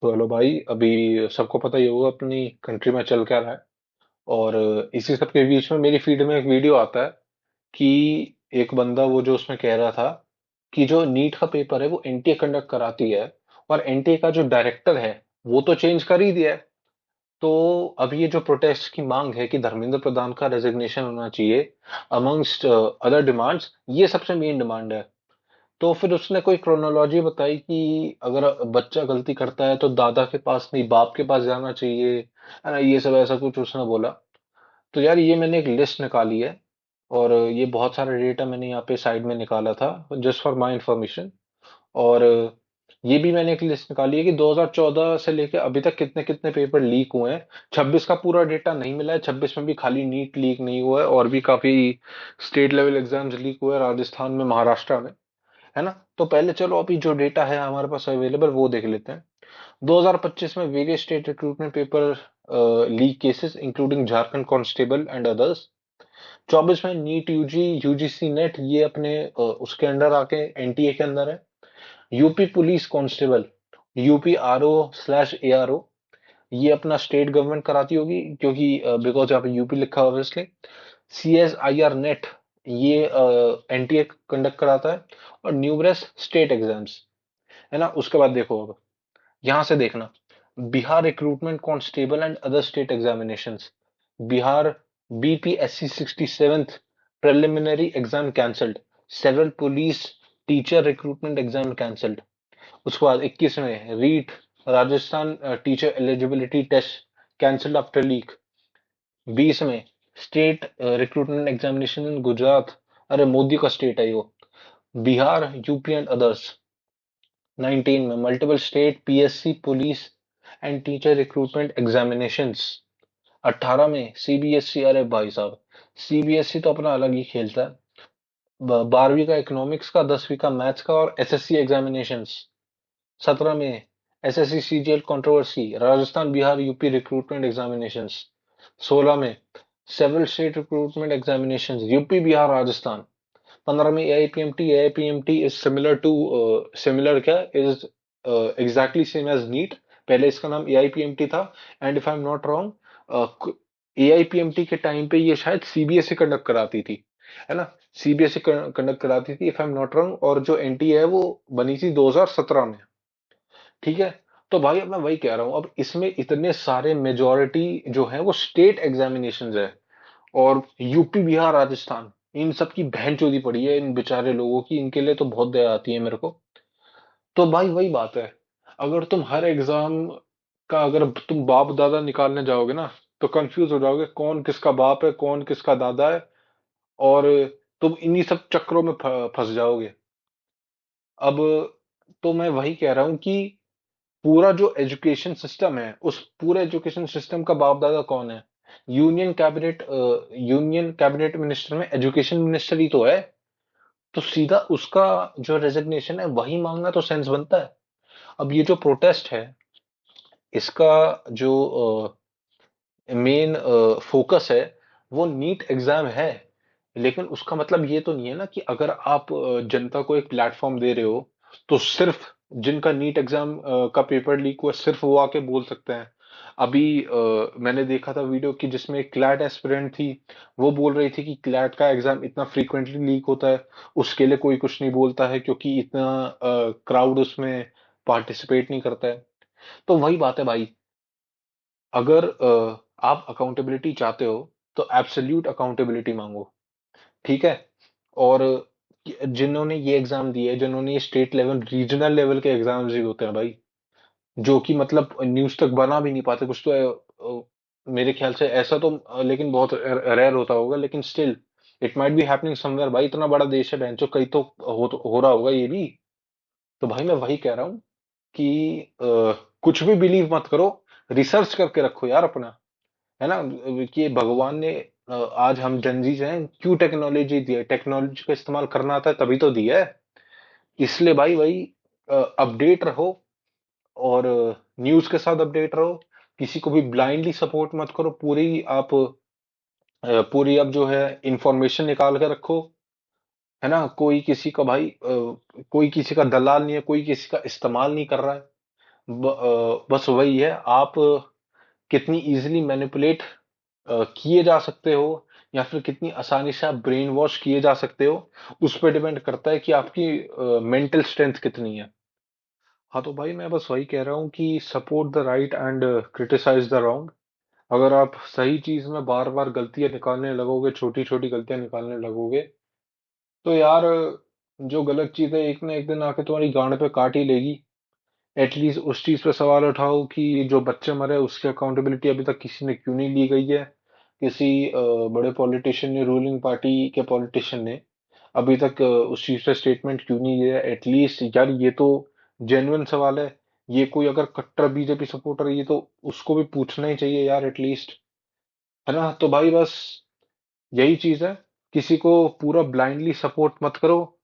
तो हेलो भाई, अभी सबको पता ही होगा अपनी कंट्री में चल क्या रहा है। और इसी सब के बीच में मेरी फीड में एक वीडियो आता है कि एक बंदा वो जो उसमें कह रहा था कि जो नीट का पेपर है वो एनटीए कंडक्ट कराती है, और एनटीए का जो डायरेक्टर है वो तो चेंज कर ही दिया है। तो अब ये जो प्रोटेस्ट की मांग है कि धर्मेंद्र प्रधान का रेजिग्नेशन होना चाहिए अमंगस्ट अदर डिमांड्स, ये सबसे मेन डिमांड है। तो फिर उसने कोई क्रोनोलॉजी बताई कि अगर बच्चा गलती करता है तो दादा के पास नहीं बाप के पास जाना चाहिए, है ना, ये सब ऐसा कुछ उसने बोला। तो यार ये मैंने एक लिस्ट निकाली है, और ये बहुत सारा डेटा मैंने यहाँ पे साइड में निकाला था जस्ट फॉर माय इंफॉर्मेशन। और ये भी मैंने एक लिस्ट निकाली है कि 2014 से लेके अभी तक कितने कितने पेपर लीक हुए हैं। 26 का पूरा डेटा नहीं मिला है, 26 में भी खाली नीट लीक नहीं हुआ है, और भी काफी स्टेट लेवल एग्जाम्स लीक हुए हैं राजस्थान में, महाराष्ट्र में, है ना। तो पहले चलो अभी जो डेटा है हमारे पास अवेलेबल वो देख लेते हैं। 2025 में various state recruitment paper leak cases including Jharkhand constable and others. 24 में नीट यूजी यूजीसी नेट ये अपने उसके अंडर आके एनटीए के अंदर है। UP police constable, UP RO slash ARO, ये अपना स्टेट गवर्नमेंट कराती होगी क्योंकि बिकॉज यहाँ पे यूपी लिखा है ऑब्वियसली। सीएसआईआर नेट ये एनटीए कंडक्ट कराता है। और न्यूमरस स्टेट एग्जाम्स, है ना। उसके बाद देखो अब यहां से देखना, Bihar recruitment constable and other state examinations, Bihar BPSC 67th preliminary exam cancelled, several police teacher recruitment exam cancelled. उसके बाद 21 में REET Rajasthan teacher eligibility test cancelled after leak. 20 में state recruitment examination in Gujarat, अरे मोदी का स्टेट है वो, बिहार यूपी एंड अदर्स। 19 में multiple state PSC police and teacher recruitment examinations. 18 में सीबीएसई, अरे भाई साहब, सीबीएसई तो अपना अलग ही खेलता है। 12वीं का इकोनॉमिक्स का, 10वीं का मैथ्स का और एसएससी एग्जामिनेशंस। 17 में SSC CGL controversy, Rajasthan Bihar UP recruitment examinations. 16 में several state recruitment examinations, UP Bihar Rajasthan. 15 में AIPMT, AIPMT is similar to, similar क्या is exactly same as NEET. पहले इसका नाम एआईपीएमटी था। And if I am not wrong, AIPMT के time पे ये शायद सीबीएसई कंडक्ट कराती थी, है ना। सीबीएसई कंडक्ट कराती थी if I am not wrong, और जो एनटीए है वो बनी थी 2017 में। ठीक है। तो भाई अब मैं वही कह रहा हूँ, अब इसमें इतने सारे मेजोरिटी जो है वो स्टेट एग्जामिनेशन है, और यूपी बिहार राजस्थान, इन सब की बहन चोदी पड़ी है इन बेचारे लोगों की, इनके लिए तो बहुत दया आती है मेरे को। तो भाई वही बात है, अगर तुम हर एग्जाम का अगर तुम बाप दादा निकालने जाओगे ना, तो कंफ्यूज हो जाओगे कौन किसका बाप है कौन किसका दादा है, और तुम इन्हीं सब चक्रों में फंस जाओगे। अब तो मैं वही कह रहा हूँ कि पूरा जो एजुकेशन सिस्टम है, उस पूरे एजुकेशन सिस्टम का बाप दादा कौन है? यूनियन कैबिनेट मिनिस्टर में एजुकेशन मिनिस्टर ही तो है। तो सीधा उसका जो रेजिग्नेशन है वही मांगना तो सेंस बनता है। अब ये जो प्रोटेस्ट है, इसका जो मेन फोकस है वो नीट एग्जाम है। लेकिन उसका मतलब ये तो नहीं है ना कि अगर आप जनता को एक प्लेटफॉर्म दे रहे हो तो सिर्फ जिनका नीट एग्जाम का पेपर लीक हुआ सिर्फ वो आके बोल सकते हैं। अभी मैंने देखा था वीडियो की जिसमें एक क्लैट एस्पिरेंट थी, वो बोल रही थी कि क्लैट का एग्जाम इतना फ्रीक्वेंटली लीक होता है, उसके लिए कोई कुछ नहीं बोलता है क्योंकि इतना क्राउड उसमें पार्टिसिपेट नहीं करता है। तो वही बात है भाई, अगर आप अकाउंटेबिलिटी चाहते हो तो एब्सोल्यूट अकाउंटेबिलिटी मांगो। ठीक है। और जिन्होंने ये एग्जाम दिए, जिन्होंने ये स्टेट लेवल रीजनल लेवल के एग्जाम्स भी होते हैं भाई, जो कि मतलब न्यूज तक बना भी नहीं पाते कुछ तो मेरे ख्याल से ऐसा तो लेकिन बहुत रेयर होता होगा, लेकिन still it might be happening somewhere. भाई इतना बड़ा देश है बहनचोद, कहीं तो हो रहा होगा ये भी। तो भाई मैं वही कह रहा हूँ कि कुछ भी बिलीव मत करो, रिसर्च करके रखो यार अपना, है ना। कि भगवान ने आज हम जनजीज हैं क्यों टेक्नोलॉजी दी है, टेक्नोलॉजी का इस्तेमाल करना आता है तभी तो दिया है। इसलिए भाई वही अपडेट रहो, और न्यूज के साथ अपडेट रहो। किसी को भी ब्लाइंडली सपोर्ट मत करो, पूरी अब जो है इंफॉर्मेशन निकाल के रखो, है ना। कोई किसी का भाई कोई किसी का दलाल नहीं है, कोई किसी का इस्तेमाल नहीं कर रहा है। बस वही है, आप कितनी इजीली मैनिपुलेट किए जा सकते हो, या फिर कितनी आसानी से आप ब्रेन वॉश किए जा सकते हो, उस पर डिपेंड करता है कि आपकी मेंटल स्ट्रेंथ कितनी है। हाँ तो भाई मैं बस वही कह रहा हूँ कि support the right and criticise the wrong. अगर आप सही चीज में बार बार गलतियां निकालने लगोगे, छोटी छोटी गलतियां निकालने लगोगे, तो यार जो गलत चीज है एक ना एक दिन आके तुम्हारी गांड पे काट ही लेगी। एटलीस्ट उस चीज पे सवाल उठाओ कि जो बच्चे मरे उसकी अकाउंटेबिलिटी अभी तक किसी ने क्यों नहीं ली गई है। किसी बड़े पॉलिटिशियन ने, रूलिंग पार्टी के पॉलिटिशियन ने अभी तक उस चीज पे स्टेटमेंट क्यों नहीं दिया। एटलीस्ट यार ये तो जेन्युइन सवाल है। ये कोई अगर कट्टर बीजेपी सपोर्टर है, ये तो उसको भी पूछना ही चाहिए यार एटलीस्ट, है ना। तो भाई बस यही चीज है, किसी को पूरा ब्लाइंडली सपोर्ट मत करो।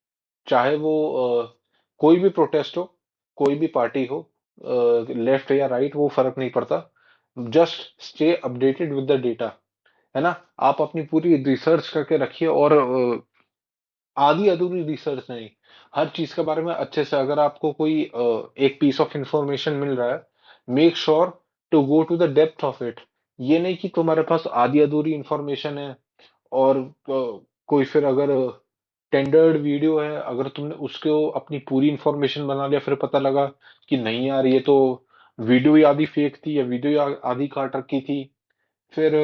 चाहे वो कोई भी प्रोटेस्ट हो, कोई भी पार्टी हो, लेफ्ट या राइट वो फर्क नहीं पड़ता। Just stay updated with the data, है ना। आप अपनी पूरी रिसर्च करके रखिए, और आधी अधूरी रिसर्च नहीं, हर चीज के बारे में अच्छे से, अगर आपको कोई एक पीस ऑफ इंफॉर्मेशन मिल रहा है, make sure to go to the depth of it. ये नहीं कि तुम्हारे पास आधी अधूरी इंफॉर्मेशन है, और कोई फिर अगर टेंडर्ड वीडियो है, अगर तुमने उसको अपनी पूरी इंफॉर्मेशन बना लिया, फिर पता लगा कि नहीं यार ये तो वीडियो ही आधी फेक थी, या वीडियो आधी काट रखी थी, फिर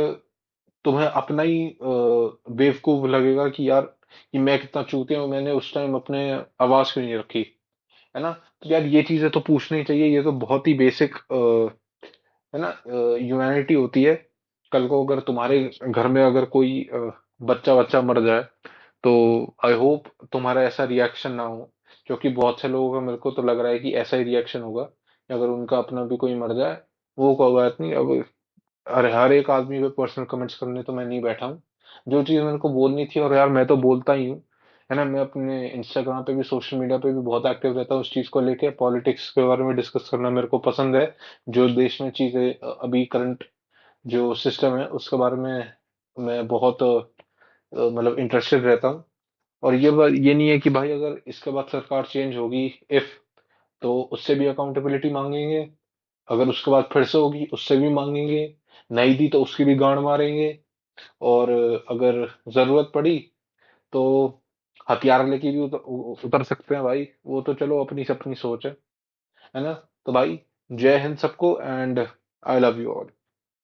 तुम्हें अपना ही बेवकूफ लगेगा कि यार कि मैं कितना चूतिया हूँ, मैंने उस टाइम अपने आवाज क्यों नहीं रखी, है ना। तो यार ये चीजें तो पूछनी चाहिए, ये तो बहुत ही बेसिक है ना, ह्यूमैनिटी होती है। कल को अगर तुम्हारे घर में अगर कोई बच्चा बच्चा मर जाए, तो आई होप तुम्हारा ऐसा रिएक्शन ना हो, क्योंकि बहुत से लोगों का मेरे को तो लग रहा है कि ऐसा ही रिएक्शन होगा कि अगर उनका अपना भी कोई मर जाए, वो कोई बात नहीं। अब अरे हर एक आदमी पे पर्सनल कमेंट्स करने तो मैं नहीं बैठा हूँ। जो चीज मेरे को बोलनी थी, और यार मैं तो बोलता ही हूँ, है ना। मैं अपने इंस्टाग्राम पे भी, सोशल मीडिया पे भी बहुत एक्टिव रहता हूँ उस चीज को लेके। पॉलिटिक्स के बारे में डिस्कस करना मेरे को पसंद है। जो देश में चीजें अभी करंट जो सिस्टम है उसके बारे में मैं बहुत मतलब इंटरेस्टेड रहता हूँ। और ये नहीं है कि भाई अगर इसके बाद सरकार चेंज होगी, इफ, तो उससे भी अकाउंटेबिलिटी मांगेंगे। अगर उसके बाद फिर से होगी, उससे भी मांगेंगे। नहीं दी तो उसकी भी गांड मारेंगे। और अगर जरूरत पड़ी तो हथियार लेके भी उतर सकते हैं भाई। वो तो चलो अपनी अपनी सोच है ना। तो भाई जय हिंद सबको, and I love you all.